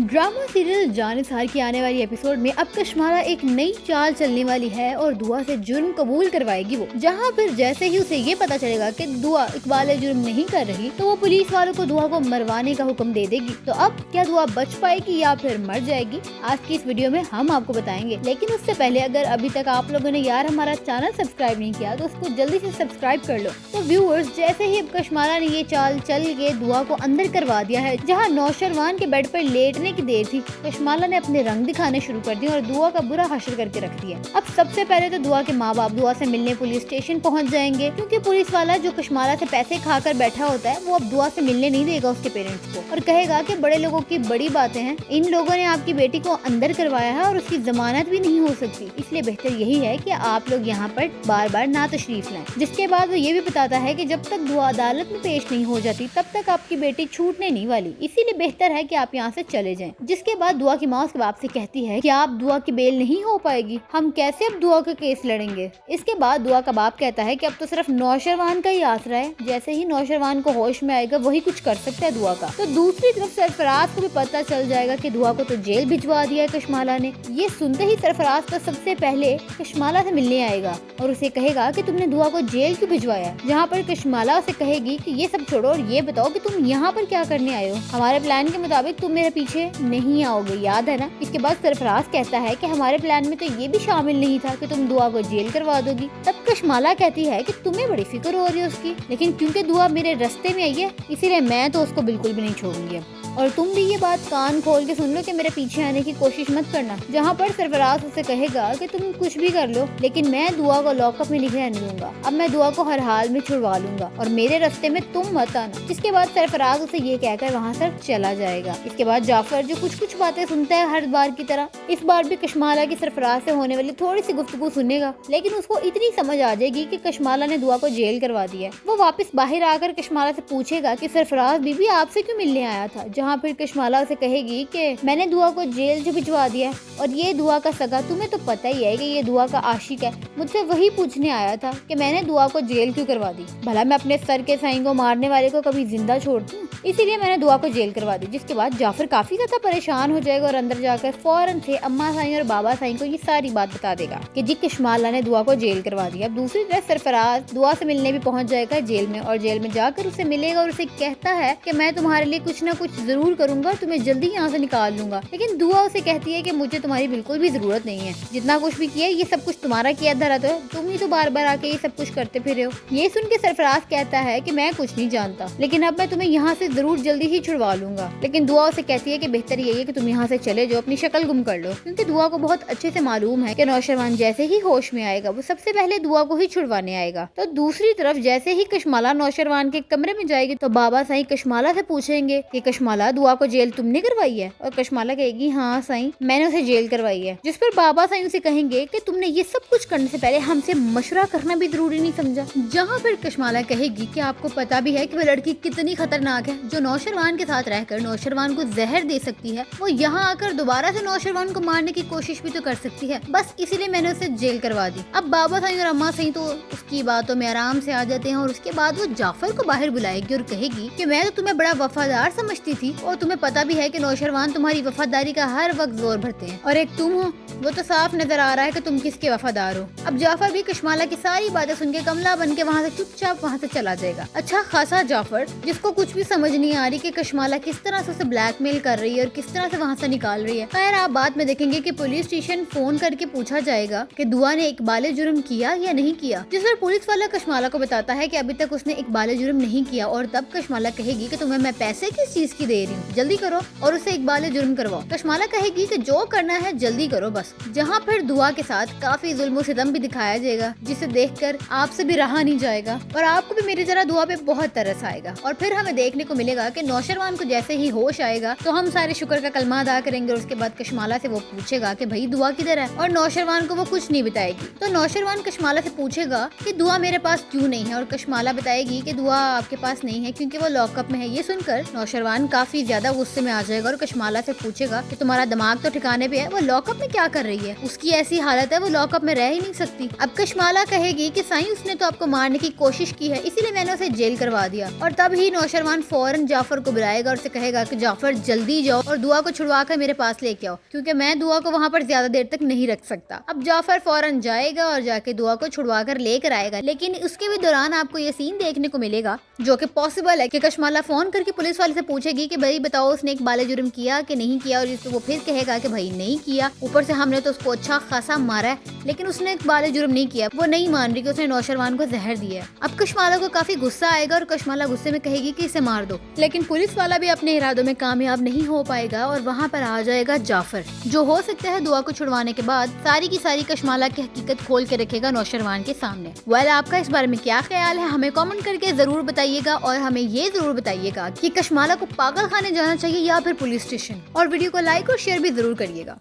Drama serial Jannisar की आने वाली एपिसोड में अब कश्मारा एक नई चाल चलने वाली है और दुआ से जुर्म कबूल करवाएगी वो। जहां फिर जैसे ही उसे ये पता चलेगा कि दुआ इकबाल जुर्म नहीं कर रही तो वो पुलिस वालों को दुआ को मरवाने का हुक्म दे देगी। तो अब क्या दुआ बच पाएगी या फिर मर जाएगी, आज की इस वीडियो में हम आपको बताएंगे। लेकिन उससे पहले अगर अभी तक आप लोगों ने यार हमारा चैनल सब्सक्राइब नहीं किया तो उसको जल्दी से सब्सक्राइब कर लो। तो व्यूअर्स, जैसे ही अब कश्मारा ने ये चाल चल के दुआ को अंदर करवा दिया है, जहाँ नौशरवान के बेड पर लेटने की देर थी, कश्माला ने अपने रंग दिखाने शुरू कर दिए और दुआ का बुरा हश्र करके रख दिया। अब सबसे पहले तो दुआ के माँ बाप दुआ से मिलने पुलिस स्टेशन पहुंच जाएंगे, क्योंकि पुलिस वाला जो कश्माला से पैसे खाकर बैठा होता है वो अब दुआ से मिलने नहीं देगा उसके पेरेंट्स को और कहेगा कि बड़े लोगों की बड़ी बातें हैं, इन लोगों ने आपकी बेटी को अंदर करवाया है और उसकी जमानत भी नहीं हो सकती, इसलिए बेहतर यही है कि आप लोग यहाँ पर बार बार ना तशरीफ लाएं। जिसके बाद वो ये भी बताता है कि जब तक दुआ अदालत में पेश नहीं हो जाती तब तक आपकी बेटी छूटने नहीं वाली, इसीलिए बेहतर है कि आप यहाँ से चले जाएं। जिसके बाद दुआ की माँ उसके बाप से कहती है कि आप दुआ की बेल नहीं हो पाएगी, हम कैसे अब दुआ का केस लड़ेंगे। इसके बाद दुआ का बाप कहता है कि अब तो सिर्फ नौशरवान का ही आसरा है, जैसे ही नौशरवान को होश में आएगा वही कुछ कर सकता है दुआ का। तो दूसरी तरफ सरफराज को भी पता चल जाएगा कि दुआ को तो जेल भिजवा दिया है कश्माला ने। ये सुनते ही सरफराज तो सबसे पहले कश्माला से मिलने आएगा और उसे कहेगा कि तुमने दुआ को जेल क्यों भिजवाया, जहाँ पर कश्माला उसे कहेगी कि ये सब छोड़ो और ये बताओ कि तुम यहाँ पर क्या करने आए हो, हमारे प्लान के मुताबिक तुम मेरे पीछे नहीं आओगे, याद है ना। इसके बाद सरफराज कहता है कि हमारे प्लान में तो ये भी शामिल नहीं था कि तुम दुआ को जेल करवा दोगी। तब कश्माला कहती है कि तुम्हें बड़ी फिक्र हो रही है उसकी, लेकिन क्योंकि दुआ मेरे रास्ते में आई है इसीलिए मैं तो उसको बिल्कुल भी नहीं छोड़ूंगी। और तुम भी ये बात कान खोल के सुन लो कि मेरे पीछे आने की कोशिश मत करना। जहाँ पर सरफराज उसे कहेगा कि तुम कुछ भी कर लो लेकिन मैं दुआ को लॉकअप में नहीं रहने दूंगा, अब मैं दुआ को हर हाल में छुड़वा लूंगा और मेरे रास्ते में तुम मत आना। जिसके बाद सरफराज उसे ये कहकर वहाँ से चला जाएगा। इसके बाद जाफर जो कुछ कुछ बातें सुनता है हर बार की तरह, इस बार भी कश्माला की सरफराज से होने वाली थोड़ी सी गुफ्तगू सुनेगा, लेकिन उसको इतनी समझ आ जाएगी कि कश्माला ने दुआ को जेल करवा दिया है। वो वापस बाहर आकर कश्माला से पूछेगा कि सरफराज बीबी आपसे क्यों मिलने आया था, जहाँ फिर कश्माला उसे कहेगी कि मैंने दुआ को जेल जो भिजवा दिया है और ये दुआ का सगा, तुम्हें तो पता ही है कि ये दुआ का आशिक है, मुझसे वही पूछने आया था कि मैंने दुआ को जेल क्यों करवा दी, भला मैं अपने सर के साईं को मारने वाले को कभी जिंदा छोड़ती हूँ, इसीलिए मैंने दुआ को जेल करवा दी। जिसके बाद जाफर काफी ज्यादा परेशान हो जाएगा और अंदर जाकर फौरन से अम्मा साईं और बाबा साईं को ये सारी बात बता देगा कि जी कश्माला ने दुआ को जेल करवा दिया। अब दूसरी तरफ सरफराज दुआ से मिलने भी पहुंच जाएगा जेल में और जेल में जाकर उसे मिलेगा और उसे कहता है कि मैं तुम्हारे लिए कुछ ना कुछ जरूर करूंगा, तुम्हें जल्दी यहाँ से निकाल लूंगा। लेकिन दुआ उसे कहती है कि मुझे तुम्हारी बिल्कुल भी जरूरत नहीं है, जितना कुछ भी किया ये सब कुछ तुम्हारा किया धरा तो है, तुम ही तो बार बार आके ये सब कुछ करते फिर हो। ये सुन के सरफराज कहता है कि मैं कुछ नहीं जानता, लेकिन अब मैं तुम्हें यहाँ से जरूर जल्दी ही छुड़वा लूंगा। लेकिन दुआ उसे कहती है कि बेहतर यही है कि तुम यहाँ से चले जाओ, अपनी शक्ल गुम कर लो, क्योंकि दुआ को बहुत अच्छे से मालूम है कि नौशरवान जैसे ही होश में आएगा वो सबसे पहले दुआ को ही छुड़वाने आएगा। तो दूसरी तरफ जैसे ही कश्माला नौशरवान के कमरे में जाएगी तो बाबा साईं कश्माला से पूछेंगे कि कश्माला दुआ को जेल तुमने करवाई है, और कश्माला कहेगी हाँ साईं मैंने उसे जेल करवाई है। जिस पर बाबा साईं उसे कहेंगे कि तुमने ये सब कुछ करने से पहले हमसे मशवरा करना भी जरूरी नहीं समझा। जहाँ पर कश्माला कहेगी कि आपको पता भी है कि वो लड़की कितनी खतरनाक है, जो नौशरवान के साथ रहकर नौशरवान को जहर दे सकती है, वो यहाँ आकर दोबारा से नौशरवान को मारने की कोशिश भी तो कर सकती है, बस इसीलिए मैंने उसे जेल करवा दी। अब बाबा साईं और अम्मा साईं तो उसकी बातों में आराम से आ जाते हैं और उसके बाद वो जाफर को बाहर बुलाएगी और कहेगी कि मैं तो तुम्हें बड़ा वफादार समझती थी और तुम्हें पता भी है कि नौशरवान तुम्हारी वफादारी का हर वक्त जोर भरते हैं, और एक तुम हो वो तो साफ नजर आ रहा है कि तुम किसके वफादार हो। अब जाफर भी कश्माला की सारी बातें सुन के कमला बन के वहाँ से चुपचाप वहाँ से चला जाएगा। अच्छा खासा जाफर जिसको कुछ भी समझ नहीं आ रही कि कश्माला किस तरह से उसे ब्लैकमेल कर रही है और किस तरह से वहाँ से निकाल रही है। खैर आप बाद में देखेंगे कि पुलिस स्टेशन फोन करके पूछा जाएगा कि दुआ ने इकबाल जुर्म किया या नहीं किया, जिस पर पुलिस वाला कश्माला को बताता है कि अभी तक उसने इकबाल जुर्म नहीं किया। और तब कश्माला कहेगी कि तुम्हें मैं पैसे किस चीज की दे रही हूँ, जल्दी करो और उसे इकबाल जुर्म करवाओ। कश्माला कहेगी कि जो करना है जल्दी करो बस। जहाँ फिर दुआ के साथ काफी जुल्म सितम भी दिखाया जाएगा, जिसे देखकर आपसे भी रहा नहीं जाएगा और आपको भी मेरी तरह दुआ पे बहुत तरस आएगा। और फिर हमें देखने को मिलेगा कि नौशरवान को जैसे ही होश आएगा तो हम सारे शुक्र का कलमा अदा करेंगे और उसके बाद कश्माला से वो पूछेगा कि भाई दुआ किधर है, और नौशरवान को वो कुछ नहीं बताएगी। तो नौशरवान कश्माला से पूछेगा कि दुआ मेरे पास क्यों नहीं है, और कश्माला बताएगी कि दुआ आपके पास नहीं है क्योंकि वो लॉकअप में है। ये सुनकर नौशरवान काफी ज्यादा गुस्से में आ जाएगा और कश्माला से पूछेगा कि तुम्हारा दिमाग तो ठिकाने पे है, वो लॉकअप में क्या کر رہی ہے، اس کی ایسی حالت ہے وہ لاک اپ میں رہ ہی نہیں سکتی۔ اب کشمالہ کہے گی کہ سائیں اس نے تو آپ کو مارنے کی کوشش کی ہے، اسی لیے میں نے اسے جیل کروا دیا، اور تب ہی نوشروان فوراً جعفر کو بلائے گا اور اسے کہے گا کہ جعفر جلدی جاؤ اور دعا کو چھڑوا کر میرے پاس لے کے آؤ، کیونکہ میں دعا کو وہاں پر زیادہ دیر تک نہیں رکھ سکتا۔ اب جعفر فوراً جائے گا اور جا کے دعا کو چھڑوا کر لے کر آئے گا، لیکن اس کے بھی دوران آپ کو یہ سین دیکھنے کو ملے گا جو کہ پاسبل ہے کہ کشمالہ فون کر کے پولیس والے سے پوچھے گی کہ بھائی بتاؤ اس نے ایک بالغ جرم کیا کہ نہیں کیا، اور وہ پھر کہے گا کہ بھائی نہیں کیا، اوپر سے ہم نے تو اس کو اچھا خاصا مارا ہے، لیکن اس نے ایک بالغ جرم نہیں کیا۔ وہ نہیں مان رہی کہ اس نے نوشروان کو زہر دیا ہے۔ اب کشمالہ کو کافی غصہ آئے گا اور کشمالہ غصے میں کہے گی کہ اسے مار دو، لیکن پولیس والا بھی اپنے ارادوں میں کامیاب نہیں ہو پائے گا اور وہاں پر آ جائے گا جعفر، جو ہو سکتا ہے دعا کو چھڑوانے کے بعد ساری کی ساری کشمالہ کی حقیقت کھول کے رکھے گا نوشروان کے سامنے۔ آپ کا اس بارے میں کیا خیال ہے ہمیں کامنٹ کر کے ضرور بتائیے گا، اور ہمیں یہ ضرور بتائیے گا کہ کشمالہ کو پاگل خانے جانا چاہیے یا پھر پولیس اسٹیشن، اور ویڈیو کو لائک اور شیئر بھی ضرور کریے گا۔